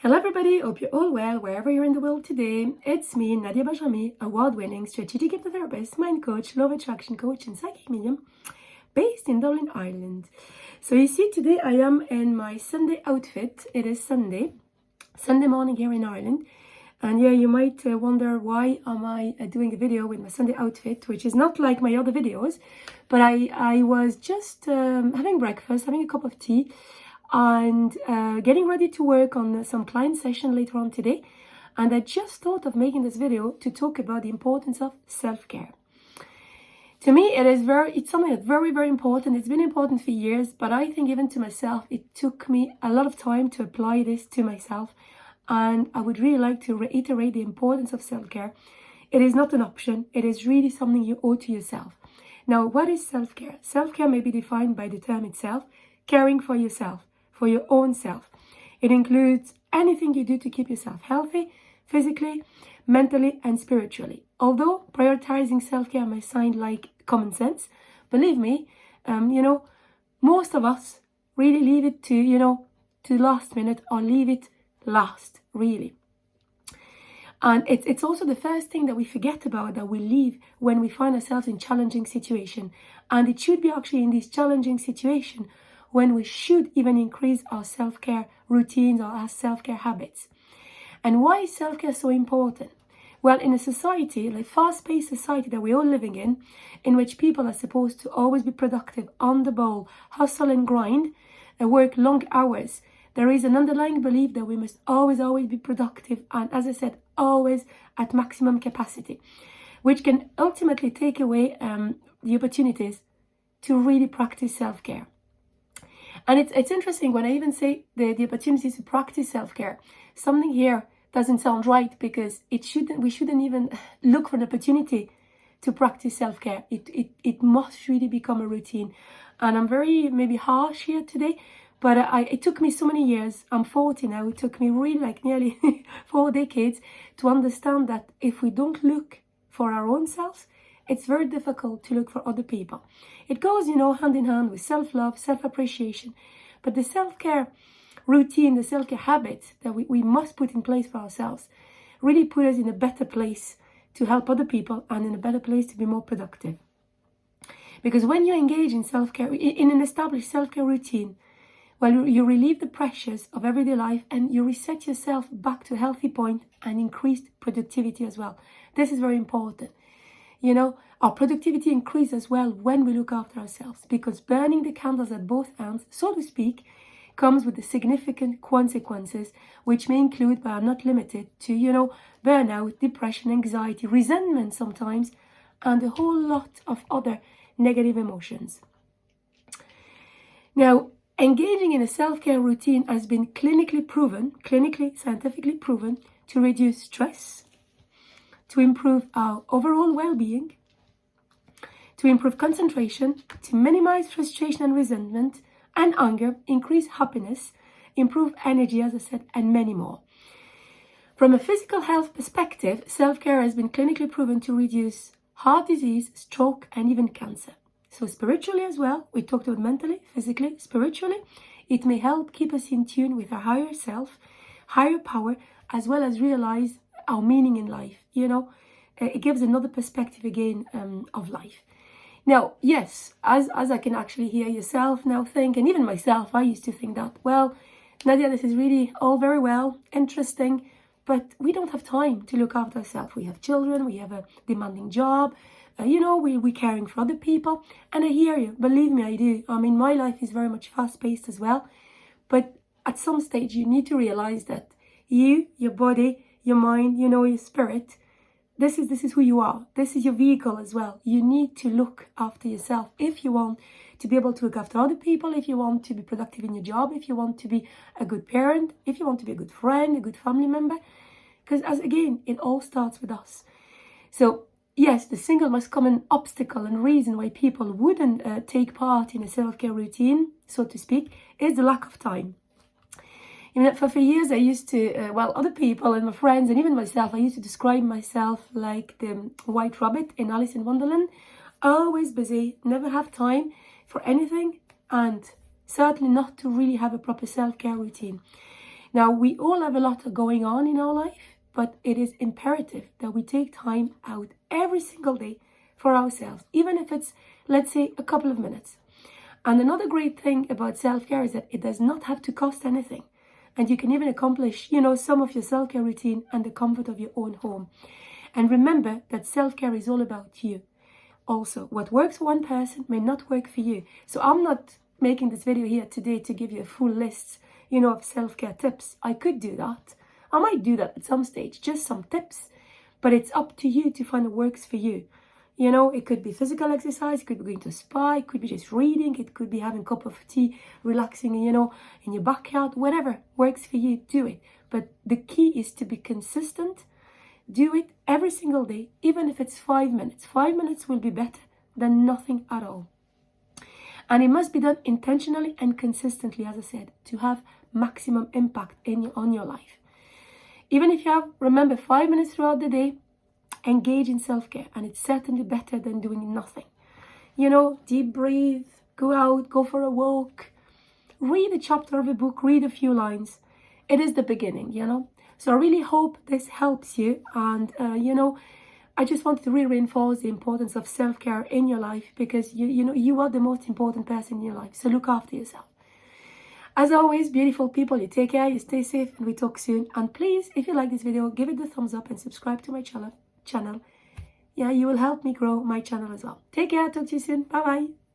Hello everybody, hope you're all well wherever you're in the world today. It's me, Nadia Bajami, award-winning strategic hypnotherapist, mind coach, love attraction coach and psychic medium based in Dublin, Ireland. So you see, today I am in my Sunday outfit. It is Sunday morning here in Ireland. And yeah, you might wonder why am I doing a video with my Sunday outfit, which is not like my other videos. But I was just having breakfast, having a cup of tea, and getting ready to work on some client session later on today. And I just thought of making this video to talk about the importance of self-care. To me, it's something that's very, very important. It's been important for years, but I think even to myself, it took me a lot of time to apply this to myself. And I would really like to reiterate the importance of self-care. It is not an option. It is really something you owe to yourself. Now, what is self-care? Self-care may be defined by the term itself, caring for yourself, for your own self. It includes anything you do to keep yourself healthy, physically, mentally, and spiritually. Although prioritizing self-care may sound like common sense, believe me, most of us really leave it to the last minute, or leave it last, really. And it's also the first thing that we forget about, that we leave when we find ourselves in challenging situation. And it should be actually in this challenging situation when we should even increase our self-care routines or our self-care habits. And why is self-care so important? Well, in a society, like fast-paced society that we're all living in which people are supposed to always be productive, on the ball, hustle and grind, and work long hours, there is an underlying belief that we must always be productive, and as I said, always at maximum capacity, which can ultimately take away the opportunities to really practice self-care. And it's interesting when I even say the opportunities to practice self-care. Something here doesn't sound right, because we shouldn't even look for an opportunity to practice self-care. It must really become a routine. And I'm very maybe harsh here today, but it took me so many years. I'm 40 now. It took me really like nearly 4 decades to understand that if we don't look for our own selves, it's very difficult to look for other people. It goes, hand in hand with self-love, self-appreciation. But the self-care routine, the self-care habits that we must put in place for ourselves really put us in a better place to help other people, and in a better place to be more productive. Because when you engage in self-care, in an established self-care routine, well, you relieve the pressures of everyday life, and you reset yourself back to a healthy point and increased productivity as well. This is very important. Our productivity increases as well when we look after ourselves, because burning the candles at both ends, so to speak, comes with the significant consequences, which may include, but are not limited to, burnout, depression, anxiety, resentment sometimes, and a whole lot of other negative emotions. Now, engaging in a self-care routine has been scientifically proven, to reduce stress, to improve our overall well-being, to improve concentration, to minimize frustration and resentment and anger, increase happiness, improve energy, as I said, and many more. From a physical health perspective, self-care has been clinically proven to reduce heart disease, stroke, and even cancer. So spiritually as well, we talked about mentally, physically, spiritually, it may help keep us in tune with our higher self, higher power, as well as realize our meaning in life. It gives another perspective again of life. Now, yes, as I can actually hear yourself now think, and even myself, I used to think that, well, Nadia, this is really all very well, interesting, but we don't have time to look after ourselves. We have children, we have a demanding job, we're caring for other people. And I hear you, believe me, I do. I mean, my life is very much fast-paced as well. But at some stage, you need to realize that you, your body, your mind, your spirit, this is who you are. This is your vehicle as well. You need to look after yourself if you want to be able to look after other people, if you want to be productive in your job, if you want to be a good parent, if you want to be a good friend, a good family member. Because again, it all starts with us. So yes, the single most common obstacle and reason why people wouldn't take part in a self-care routine, so to speak, is the lack of time. For years I used to, other people and my friends and even myself, I used to describe myself like the white rabbit in Alice in Wonderland. Always busy, never have time for anything, and certainly not to really have a proper self-care routine. Now, we all have a lot going on in our life, but it is imperative that we take time out every single day for ourselves, even if it's, let's say, a couple of minutes. And another great thing about self-care is that it does not have to cost anything. And you can even accomplish, some of your self-care routine and the comfort of your own home. And remember that self-care is all about you. Also, what works for one person may not work for you. So I'm not making this video here today to give you a full list, of self-care tips. I could do that. I might do that at some stage, just some tips. But it's up to you to find what works for you. It could be physical exercise, it could be going to a spa, it could be just reading, it could be having a cup of tea, relaxing, in your backyard, whatever works for you, do it. But the key is to be consistent. Do it every single day, even if it's 5 minutes. 5 minutes will be better than nothing at all. And it must be done intentionally and consistently, as I said, to have maximum impact on your life. Even if you have, remember, 5 minutes throughout the day, engage in self-care, and it's certainly better than doing nothing. Deep breathe, go out, go for a walk, read a chapter of a book, read a few lines. It is the beginning, So I really hope this helps you, and I just want to really reinforce the importance of self-care in your life, because you are the most important person in your life. So look after yourself. As always, beautiful people, you take care, you stay safe, and we talk soon. And please, if you like this video, give it the thumbs up and subscribe to my channel. You will help me grow my channel as well. Take care, talk to you soon. Bye bye.